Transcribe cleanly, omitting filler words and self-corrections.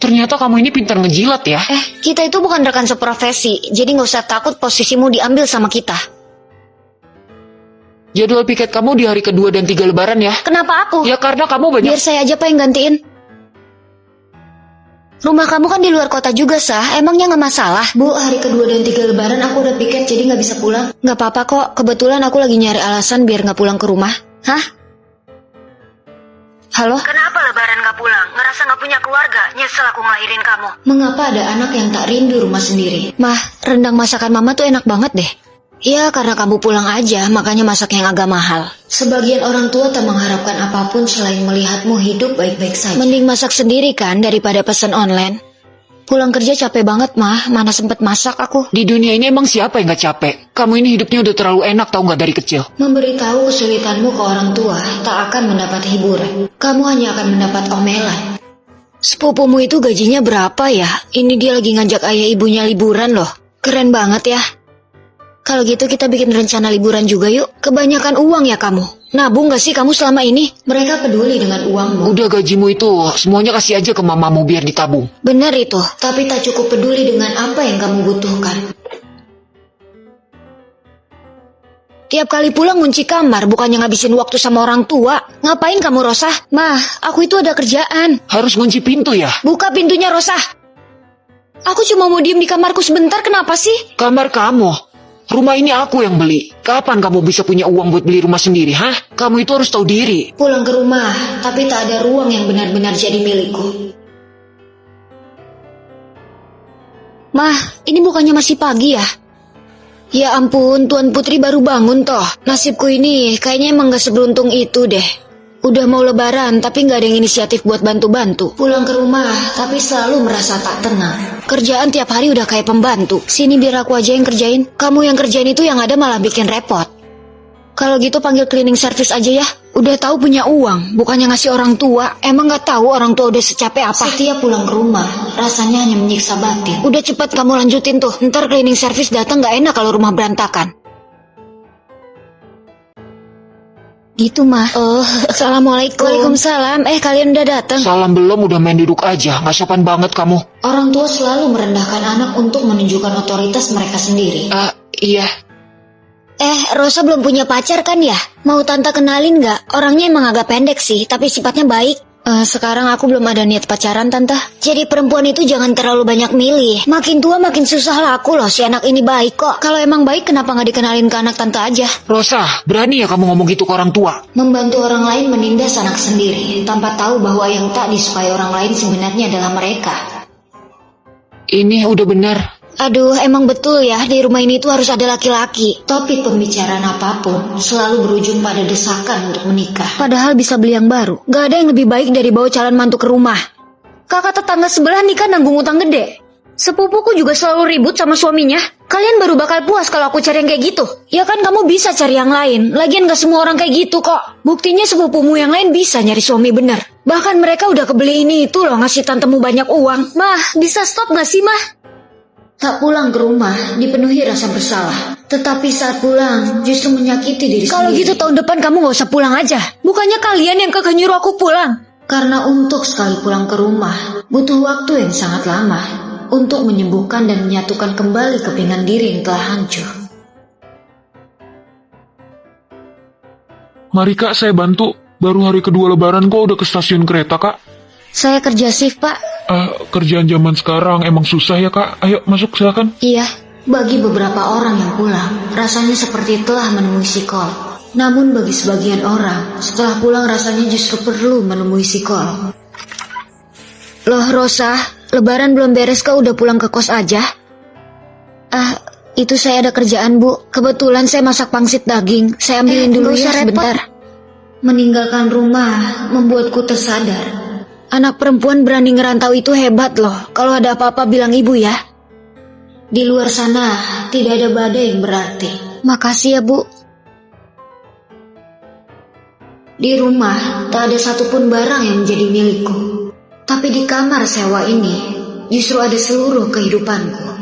Ternyata kamu ini pintar ngejilat ya. Kita itu bukan rekan seprofesi, jadi nggak usah takut posisimu diambil sama kita. Jadwal piket kamu di hari kedua dan 3 lebaran ya? Kenapa aku? Ya karena kamu banyak... Biar saya aja Pak yang gantiin. Rumah kamu kan di luar kota juga, Sah. Emangnya nggak masalah? Bu, hari kedua dan 3 lebaran aku udah piket, jadi nggak bisa pulang. Nggak apa-apa kok, kebetulan aku lagi nyari alasan biar nggak pulang ke rumah. Hah? Halo? Kenapa lebaran gak pulang? Ngerasa gak punya keluarga? Nyesel aku ngelahirin kamu. Mengapa ada anak yang tak rindu rumah sendiri? Mah, rendang masakan mama tuh enak banget deh. Ya, karena kamu pulang aja, makanya masak yang agak mahal. Sebagian orang tua tak mengharapkan apapun selain melihatmu hidup baik-baik saja. Mending masak sendiri kan, daripada pesan online. Pulang kerja capek banget, Mah. Mana sempet masak aku. Di dunia ini emang siapa yang gak capek? Kamu ini hidupnya udah terlalu enak tau gak dari kecil? Memberitahu kesulitanmu ke orang tua tak akan mendapat hiburan. Kamu hanya akan mendapat omelan. Sepupumu itu gajinya berapa ya? Ini dia lagi ngajak ayah ibunya liburan loh. Keren banget ya. Kalau gitu kita bikin rencana liburan juga yuk. Kebanyakan uang ya kamu. Nabung gak sih kamu selama ini? Mereka peduli dengan uangmu. Udah gajimu itu, semuanya kasih aja ke mamamu biar ditabung. Benar itu, tapi tak cukup peduli dengan apa yang kamu butuhkan. Tiap kali pulang ngunci kamar, bukannya ngabisin waktu sama orang tua. Ngapain kamu, Rosah? Mah, aku itu ada kerjaan. Harus ngunci pintu ya? Buka pintunya, Rosah. Aku cuma mau diem di kamarku sebentar, kenapa sih? Kamar kamu? Rumah ini aku yang beli. Kapan kamu bisa punya uang buat beli rumah sendiri, hah? Kamu itu harus tahu diri. Pulang ke rumah, tapi tak ada ruang yang benar-benar jadi milikku. Mah, ini bukannya masih pagi ya? Ya ampun, Tuan Putri baru bangun toh. Nasibku ini kayaknya emang gak seberuntung itu deh. Udah mau lebaran, tapi gak ada yang inisiatif buat bantu-bantu. Pulang ke rumah, tapi selalu merasa tak tenang. Kerjaan tiap hari udah kayak pembantu. Sini biar aku aja yang kerjain. Kamu yang kerjain itu yang ada malah bikin repot. Kalau gitu panggil cleaning service aja ya. Udah tahu punya uang, bukannya ngasih orang tua. Emang gak tahu orang tua udah secapek apa? Setiap pulang ke rumah, rasanya hanya menyiksa batin. Udah cepat kamu lanjutin tuh. Ntar cleaning service datang gak enak kalau rumah berantakan. Gitu mah. Oh, assalamualaikum. Waalaikumsalam. Kalian udah datang? Salam belum, udah main duduk aja. Gak sopan banget kamu. Orang tua selalu merendahkan anak untuk menunjukkan otoritas mereka sendiri. Iya. Rosa belum punya pacar kan ya? Mau tante kenalin gak? Orangnya emang agak pendek sih, tapi sifatnya baik. Sekarang aku belum ada niat pacaran, Tante. Jadi perempuan itu jangan terlalu banyak milih. Makin tua makin susah laku loh. Si anak ini baik kok. Kalau emang baik kenapa gak dikenalin ke anak Tante aja? Rosa, berani ya kamu ngomong gitu ke orang tua? Membantu orang lain menindas anak sendiri tanpa tahu bahwa yang tak disukai orang lain sebenarnya adalah mereka. Ini udah benar. Aduh, emang betul ya, di rumah ini tuh harus ada laki-laki. Topik pembicaraan apapun selalu berujung pada desakan untuk menikah. Padahal bisa beli yang baru. Gak ada yang lebih baik dari bawa calon mantu ke rumah. Kakak tetangga sebelah nikah nanggung utang gede. Sepupuku juga selalu ribut sama suaminya. Kalian baru bakal puas kalau aku cari yang kayak gitu. Ya kan kamu bisa cari yang lain. Lagian gak semua orang kayak gitu kok. Buktinya sepupumu yang lain bisa nyari suami bener. Bahkan mereka udah kebeli ini itu loh, ngasih tantemu banyak uang. Mah, bisa stop gak sih mah? Tak pulang ke rumah dipenuhi rasa bersalah. Tetapi saat pulang justru menyakiti diri sendiri. Kalau gitu tahun depan kamu gak usah pulang aja. Bukannya kalian yang kagak nyuruh aku pulang. Karena untuk sekali pulang ke rumah butuh waktu yang sangat lama untuk menyembuhkan dan menyatukan kembali kepingan diri yang telah hancur. Mari kak, saya bantu. Baru hari kedua lebaran kok udah ke stasiun kereta kak. Saya kerja shift pak. Kerjaan zaman sekarang emang susah ya kak. Ayo masuk silakan. Iya, bagi beberapa orang yang pulang rasanya seperti telah menemui psikolog. Namun bagi sebagian orang setelah pulang rasanya justru perlu menemui psikolog. Loh Rosa, lebaran belum beres kau udah pulang ke kos aja? Itu saya ada kerjaan bu. Kebetulan saya masak pangsit daging. Saya ambilin dulu ya sebentar. Meninggalkan rumah membuatku tersadar. Anak perempuan berani ngerantau itu hebat loh. Kalau ada apa-apa bilang ibu ya. Di luar sana tidak ada badai yang berarti. Makasih ya bu. Di rumah tak ada satupun barang yang menjadi milikku. Tapi di kamar sewa ini justru ada seluruh kehidupanku.